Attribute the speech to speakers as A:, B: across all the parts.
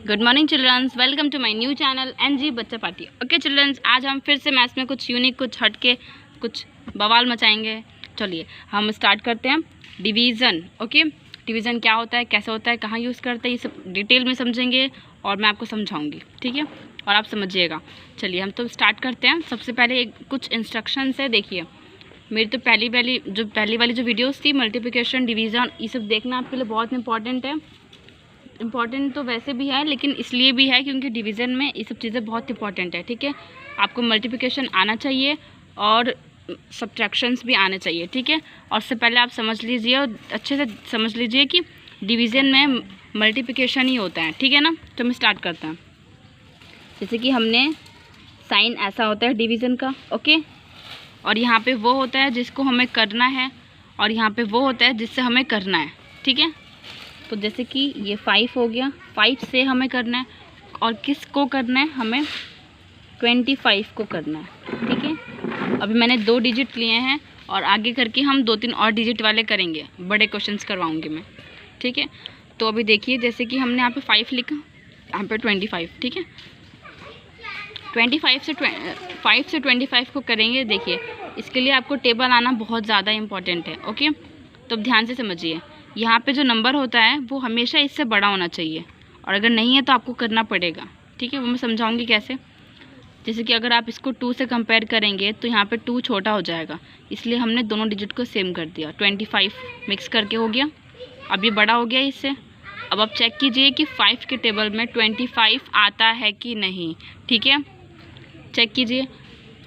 A: Good morning childrens, welcome to my new channel NG बच्चा party. Okay childrens, आज हम फिर से मैथ्स में कुछ यूनिक, कुछ हटके, कुछ बवाल मचाएंगे। चलिए हम स्टार्ट करते हैं। डिवीज़न। ओके, डिवीज़न क्या होता है, कैसे होता है, कहाँ यूज़ करते हैं, ये सब डिटेल में समझेंगे और मैं आपको समझाऊंगी, ठीक है, और आप समझिएगा। चलिए हम तो स्टार्ट करते हैं। सबसे पहले कुछ इंस्ट्रक्शंस है। देखिए मेरी तो पहली वाली जो वीडियोस थी, मल्टीप्लिकेशन, डिवीज़न, ये सब देखना आपके लिए बहुत इंपॉर्टेंट है। इम्पॉर्टेंट तो वैसे भी है, लेकिन इसलिए भी है क्योंकि डिवीज़न में ये सब चीज़ें बहुत इंपॉर्टेंट है। ठीक है, आपको मल्टीप्लिकेशन आना चाहिए और सब्ट्रैक्शंस भी आने चाहिए। ठीक है, और उससे पहले आप समझ लीजिए और अच्छे से समझ लीजिए कि डिवीज़न में मल्टीप्लिकेशन ही होता है। ठीक है ना, तो हम स्टार्ट करते हैं। जैसे कि हमने साइन ऐसा होता है डिवीज़न का। ओके, और यहाँ पे वो होता है जिसको हमें करना है और यहाँ पे वो होता है जिससे हमें करना है। ठीक है, तो जैसे कि ये 5 हो गया, 5 से हमें करना है और किस को करना है, हमें 25 को करना है। ठीक है, अभी मैंने 2 डिजिट लिए हैं और आगे करके हम 2-3 और डिजिट वाले करेंगे, बड़े क्वेश्चंस करवाऊंगी मैं। ठीक है, तो अभी देखिए जैसे कि हमने यहाँ पे 5 लिखा, यहाँ पे 25। ठीक है, 5 से 25 को करेंगे। देखिए इसके लिए आपको टेबल आना बहुत ज़्यादा इम्पॉर्टेंट है। ओके, तो अब ध्यान से समझिए, यहाँ पे जो नंबर होता है वो हमेशा इससे बड़ा होना चाहिए और अगर नहीं है तो आपको करना पड़ेगा। ठीक है, वो मैं समझाऊंगी कैसे। जैसे कि अगर आप इसको 2 से कंपेयर करेंगे तो यहाँ पे 2 छोटा हो जाएगा, इसलिए हमने दोनों डिजिट को सेम कर दिया। 25 मिक्स करके हो गया, अब ये बड़ा हो गया इससे। अब आप चेक कीजिए कि 5 के टेबल में 25 आता है कि नहीं। ठीक है, चेक कीजिए,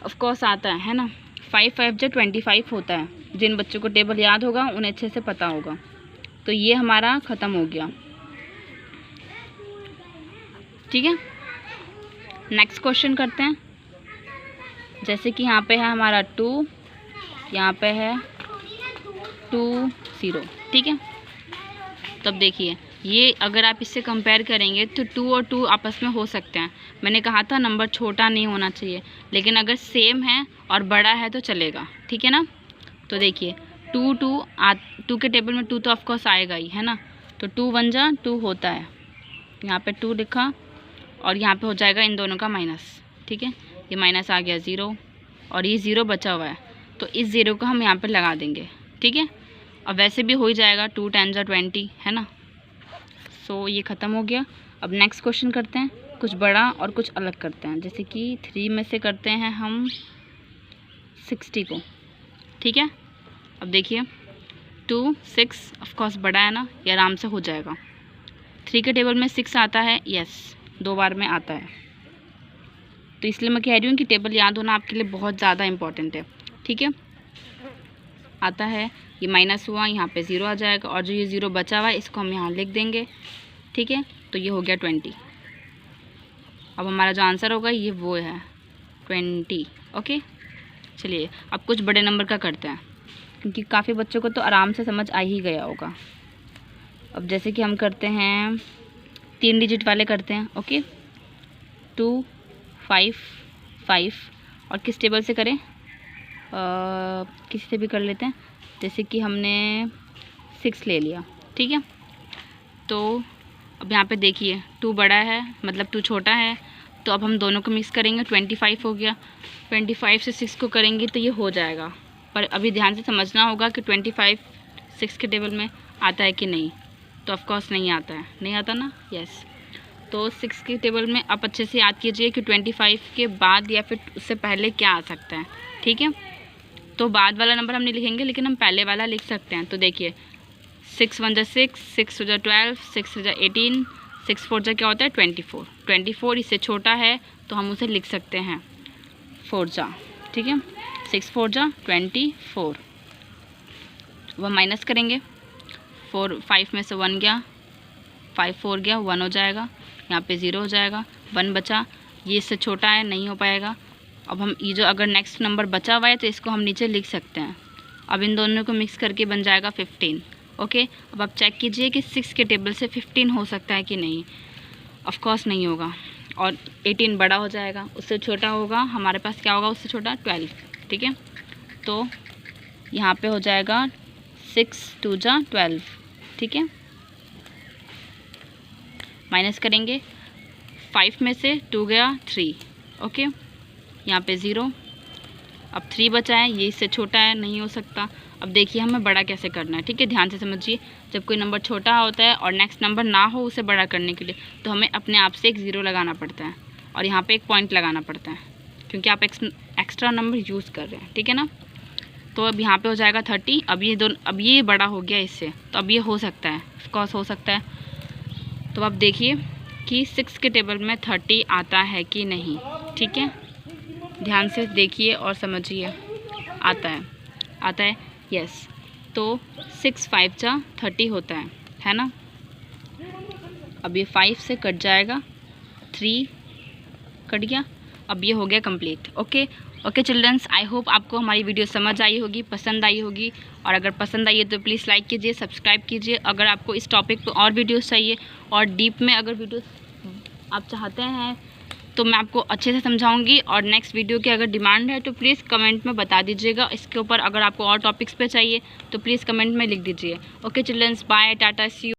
A: ऑफकोर्स आता है ना। 5 जो 25 होता है। जिन बच्चों को टेबल याद होगा उन्हें अच्छे से पता होगा। तो ये हमारा ख़त्म हो गया। ठीक है, नेक्स्ट क्वेश्चन करते हैं। जैसे कि यहाँ पे है हमारा 2, यहाँ पे है 2 0। ठीक है, तब देखिए ये अगर आप इससे कंपेयर करेंगे तो 2 और 2 आपस में हो सकते हैं। मैंने कहा था नंबर छोटा नहीं होना चाहिए, लेकिन अगर सेम है और बड़ा है तो चलेगा। ठीक है ना, तो देखिए 2 के टेबल में 2 तो ऑफकोर्स आएगा ही, है ना। तो 2 1 जा 2 होता है, यहाँ पे 2 लिखा और यहाँ पे हो जाएगा इन दोनों का माइनस। ठीक है, ये माइनस आ गया 0 और ये 0 बचा हुआ है, तो इस 0 को हम यहाँ पे लगा देंगे। ठीक है, अब वैसे भी हो ही जाएगा, 2 10 जा 20, है ना। सो ये ख़त्म हो गया। अब नेक्स्ट क्वेश्चन करते हैं, कुछ बड़ा और कुछ अलग करते हैं। जैसे कि 3 में से करते हैं हम 60 को। ठीक है, अब देखिए 2 6 ऑफकोर्स बड़ा है ना, ये आराम से हो जाएगा। 3 के टेबल में 6 आता है, यस 2 बार में आता है। तो इसलिए मैं कह रही हूँ कि टेबल याद होना आपके लिए बहुत ज़्यादा इम्पॉर्टेंट है। ठीक है, आता है, ये माइनस हुआ, यहाँ पे 0 आ जाएगा और जो ये 0 बचा हुआ है इसको हम यहाँ लिख देंगे। ठीक है, तो ये हो गया 20। अब हमारा जो आंसर होगा ये वो है 20। ओके, चलिए अब कुछ बड़े नंबर का करते हैं, क्योंकि काफ़ी बच्चों को तो आराम से समझ आ ही गया होगा। अब जैसे कि हम करते हैं 3 डिजिट वाले करते हैं। ओके, 2 5 5 और किस टेबल से करें, किसी से भी कर लेते हैं। जैसे कि हमने 6 ले लिया। ठीक है, तो अब यहाँ पे देखिए 2 बड़ा है, मतलब 2 छोटा है, तो अब हम दोनों को मिक्स करेंगे, 25 हो गया। 25 से 6 को करेंगे तो ये हो जाएगा, पर अभी ध्यान से समझना होगा कि 25 6 के टेबल में आता है कि नहीं। तो ऑफकोर्स नहीं आता है, नहीं आता ना, यस। तो 6 के टेबल में आप अच्छे से याद कीजिए कि 25 के बाद या फिर उससे पहले क्या आ सकता है। ठीक है, तो बाद वाला नंबर हम नहीं लिखेंगे, लेकिन हम पहले वाला लिख सकते हैं। तो देखिए 6 1 जा 6, 6 2 जा 12, 6 3 जा 18, 6 4 जा क्या होता है 24। 24 इससे छोटा है तो हम उसे लिख सकते हैं 4 जा। ठीक है, 6 4 जा 24। वह माइनस करेंगे, 5 में से 1 गया, 5 4 गया, 1 हो जाएगा, यहाँ पे 0 हो जाएगा, 1 बचा, ये इससे छोटा है, नहीं हो पाएगा। अब हम ये जो अगर नेक्स्ट नंबर बचा हुआ है तो इसको हम नीचे लिख सकते हैं। अब इन दोनों को मिक्स करके बन जाएगा 15। ओके, अब आप चेक कीजिए कि 6 के टेबल से 15 हो सकता है कि नहीं। ऑफकोर्स नहीं होगा, और 18 बड़ा हो जाएगा, उससे छोटा होगा हमारे पास क्या होगा, उससे छोटा 12। ठीक है, तो यहाँ पे हो जाएगा 6 2 जा 12। ठीक है, माइनस करेंगे 5 में से 2 गया 3, ओके, यहाँ पे 0, अब 3 बचा है, ये इससे छोटा है, नहीं हो सकता। अब देखिए हमें बड़ा कैसे करना है, ठीक है, ध्यान से समझिए। जब कोई नंबर छोटा होता है और नेक्स्ट नंबर ना हो उसे बड़ा करने के लिए, तो हमें अपने आप से एक 0 लगाना पड़ता है और यहाँ पे एक पॉइंट लगाना पड़ता है, क्योंकि आप एक्स्ट्रा नंबर यूज़ कर रहे हैं, ठीक है ना। तो अब यहाँ पे हो जाएगा 30। अब ये बड़ा हो गया इससे, तो अब ये हो सकता है, ऑफकोर्स हो सकता है। तो अब देखिए कि 6 के टेबल में 30 आता है कि नहीं, ठीक है, ध्यान से देखिए और समझिए। आता है, यस। तो 6 5 जा 30 होता है ना। अब ये 5 से कट जाएगा, 3 कट गया, अब ये हो गया complete. Okay childrens, I hope आपको हमारी वीडियो समझ आई होगी, पसंद आई होगी। और अगर पसंद आई है तो प्लीज़ लाइक कीजिए, सब्सक्राइब कीजिए। अगर आपको इस टॉपिक पे और वीडियोस चाहिए और डीप में अगर वीडियोस आप चाहते हैं तो मैं आपको अच्छे से समझाऊंगी। और नेक्स्ट वीडियो की अगर डिमांड है तो प्लीज़ कमेंट में बता दीजिएगा इसके ऊपर। अगर आपको और टॉपिक्स पे चाहिए तो प्लीज़ कमेंट में लिख दीजिए। Okay childrens, bye, tata, see you.